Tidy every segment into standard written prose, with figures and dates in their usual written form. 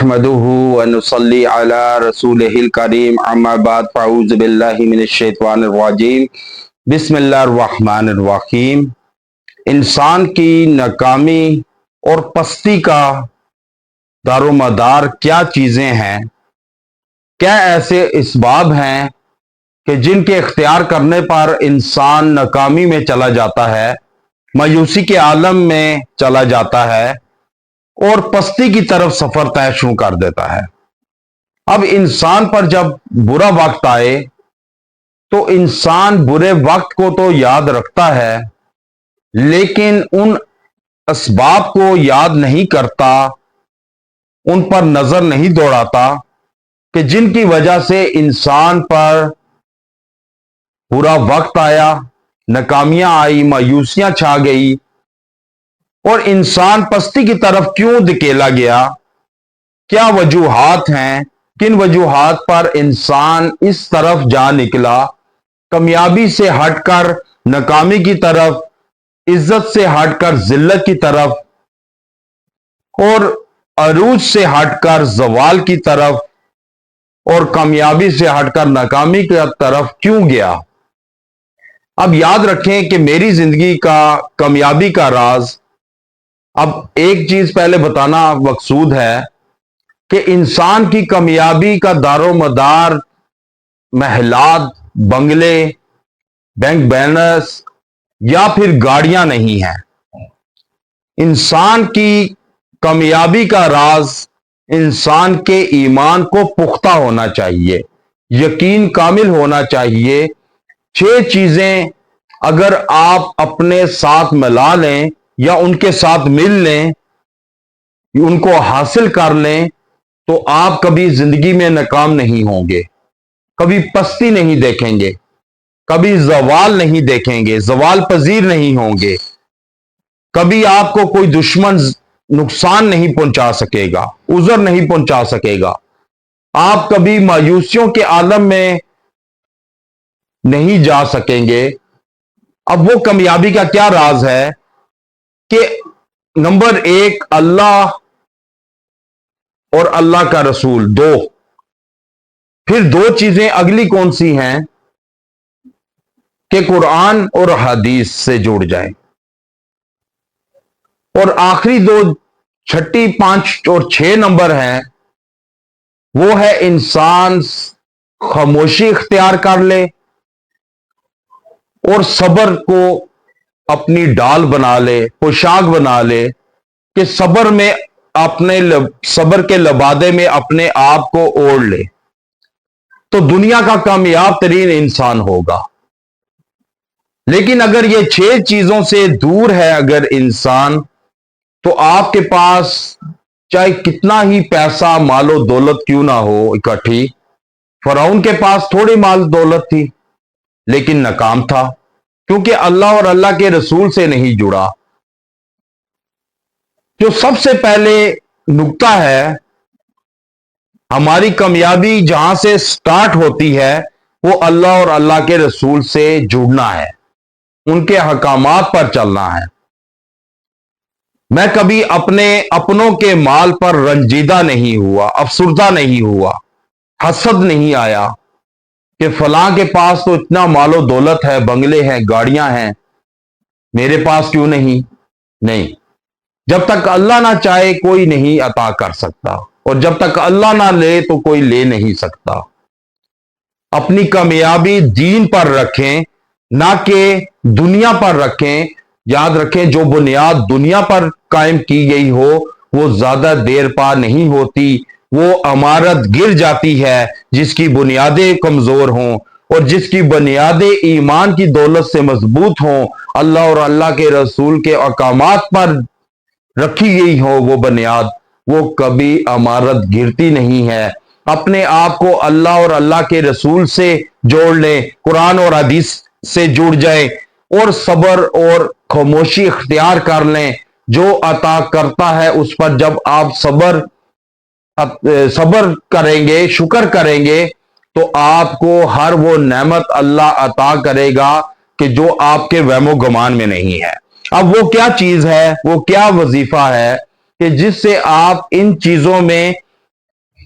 नहमदुहु व नुसल्ली अला रसूलिहिल करीम अम्मा बाद फ़अऊज़ु बिल्लाहि मिनश शैतानिर रजीम बिस्मिल्लाहिर रहमानिर रहीम। इंसान की नाकामी और पस्ती का दारोमदार क्या चीज़ें हैं? क्या ऐसे इसबाब हैं कि जिनके इख्तियार करने पर इंसान नाकामी में चला जाता है, मायूसी के आलम में चला जाता है और पस्ती की तरफ सफर तय शुरू कर देता है। अब इंसान पर जब बुरा वक्त आए तो इंसान बुरे वक्त को तो याद रखता है, लेकिन उन असबाब को याद नहीं करता, उन पर नजर नहीं दौड़ाता कि जिनकी वजह से इंसान पर बुरा वक्त आया, नाकामियां आई, मायूसियां छा गई और इंसान पस्ती की तरफ क्यों धकेला गया। क्या वजूहात हैं, किन वजूहात पर इंसान इस तरफ जा निकला, कामयाबी से हटकर नाकामी की तरफ, इज्जत से हटकर जिल्लत की तरफ और अरूज से हटकर जवाल की तरफ और कामयाबी से हटकर नाकामी की तरफ क्यों गया। अब याद रखें कि मेरी जिंदगी का कामयाबी का राज, अब एक चीज पहले बताना मकसूद है कि इंसान की कामयाबी का दारोमदार महलात, बंगले, बैंक बैलेंस या फिर गाड़ियां नहीं है। इंसान की कामयाबी का राज इंसान के ईमान को पुख्ता होना चाहिए, यकीन कामिल होना चाहिए। 6 चीजें अगर आप अपने साथ मिला लें या उनके साथ मिल लें, उनको हासिल कर लें, तो आप कभी जिंदगी में नाकाम नहीं होंगे, कभी पस्ती नहीं देखेंगे, कभी जवाल नहीं देखेंगे, जवाल पजीर नहीं होंगे, कभी आपको कोई दुश्मन नुकसान नहीं पहुंचा सकेगा, उजर नहीं पहुंचा सकेगा, आप कभी मायूसियों के आलम में नहीं जा सकेंगे। अब वो कामयाबी का क्या राज है कि नंबर 1 अल्लाह और अल्लाह का रसूल, 2, फिर 2 चीजें अगली कौन सी हैं कि कुरान और हदीस से जुड़ जाए, और आखिरी 2, छठी, 5 और 6 नंबर हैं, वो है इंसान खामोशी इख्तियार कर ले और सब्र को अपनी डाल बना ले, पोशाक बना ले कि सब्र में अपने सब्र के लबादे में अपने आप को ओढ़ ले, तो दुनिया का कामयाब तरीन इंसान होगा। लेकिन अगर ये 6 चीजों से दूर है अगर इंसान, तो आपके पास चाहे कितना ही पैसा, मालो दौलत क्यों ना हो इकट्ठी, फरौन के पास थोड़ी माल दौलत थी लेकिन नाकाम था, क्योंकि अल्लाह और अल्लाह के रसूल से नहीं जुड़ा। जो सबसे पहले नुक्ता है, हमारी कामयाबी जहां से स्टार्ट होती है, वो अल्लाह और अल्लाह के रसूल से जुड़ना है, उनके हकामात पर चलना है। मैं कभी अपने अपनों के माल पर रंजीदा नहीं हुआ, अफसुर्दा नहीं हुआ, हसद नहीं आया कि फलां के पास तो इतना मालो दौलत है, बंगले हैं, गाड़ियां हैं, मेरे पास क्यों नहीं। नहीं, जब तक अल्लाह ना चाहे कोई नहीं अता कर सकता, और जब तक अल्लाह ना ले तो कोई ले नहीं सकता। अपनी कामयाबी दीन पर रखें, ना कि दुनिया पर रखें। याद रखें, जो बुनियाद दुनिया पर कायम की गई हो वो ज्यादा देर पा नहीं होती, वो इमारत गिर जाती है जिसकी बुनियादें कमजोर हों, और जिसकी बुनियादें ईमान की दौलत से मजबूत हों, अल्लाह और अल्लाह के रसूल के अहकामात पर रखी गई हो वो बुनियाद, वो कभी इमारत गिरती नहीं है। अपने आप को अल्लाह और अल्लाह के रसूल से जोड़ लें, कुरान और हदीस से जुड़ जाए और सब्र और खामोशी इख्तियार कर लें। जो अता करता है उस पर जब आप सब्र करेंगे, शुक्र करेंगे, तो आपको हर वो नेमत अल्लाह अता करेगा कि जो आपके वहमो गुमान में नहीं है। अब वो क्या चीज है, वो क्या वजीफा है कि जिससे आप इन चीजों में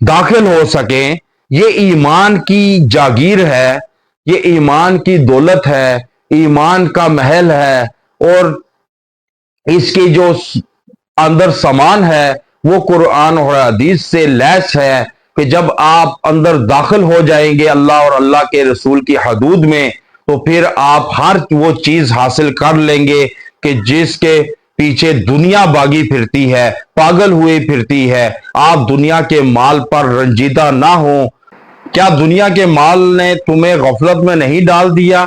दाखिल हो सकें। ये ईमान की जागीर है, ये ईमान की दौलत है, ईमान का महल है, और इसकी जो अंदर सामान है वो कुरान और हदीस से लैस है कि जब आप अंदर दाखिल हो जाएंगे अल्लाह और अल्लाह के रसूल की हदूद में, तो फिर आप हर वो चीज हासिल कर लेंगे कि जिसके पीछे दुनिया भागी फिरती है, पागल हुई फिरती है। आप दुनिया के माल पर रंजीदा ना हो। क्या दुनिया के माल ने तुम्हें गफलत में नहीं डाल दिया?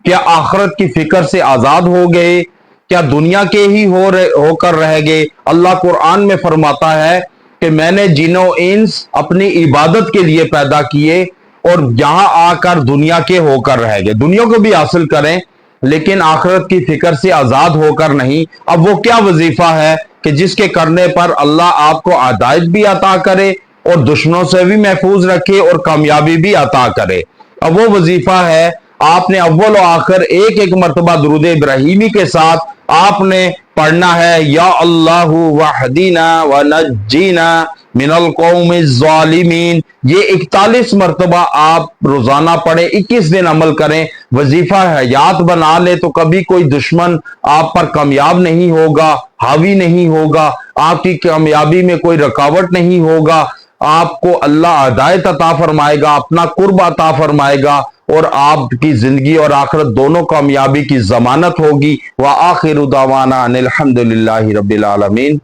क्या आखिरत की फिक्र से आजाद हो गए? क्या दुनिया के ही होकर रह गए? अल्लाह कुरान में फरमाता है कि मैंने जिनो इंस अपनी इबादत के लिए पैदा किए और यहां आकर दुनिया के होकर रह गए। दुनिया को भी हासिल करें लेकिन आखिरत की फिक्र से आजाद होकर नहीं। अब वो क्या वजीफा है कि जिसके करने पर अल्लाह आपको हिदायत भी अता करे और दुश्मनों से भी महफूज रखे और कामयाबी भी अता करे। अब वो वजीफा है, आपने अव्वल और आखिर एक एक मरतबा दुरूद इब्राहिमी के साथ आपने पढ़ना है, या अल्लाहु वहदीना व नज्जीना मिनल कौमिज़ ज़ालिमीन। ये 41 मरतबा आप रोजाना पढ़े, 21 दिन अमल करें। वजीफा हयात बना ले तो कभी कोई दुश्मन आप पर कामयाब नहीं होगा, हावी नहीं होगा, आपकी कामयाबी में कोई रुकावट नहीं होगा। आपको अल्लाह हिदायत अता फरमाएगा, अपना कुर्ब अता फरमाएगा और आपकी जिंदगी और आखिरत दोनों कामयाबी की जमानत होगी। व आखिरु दावाना अनिल हम्दुलिल्लाहि रब्बिल आलमीन।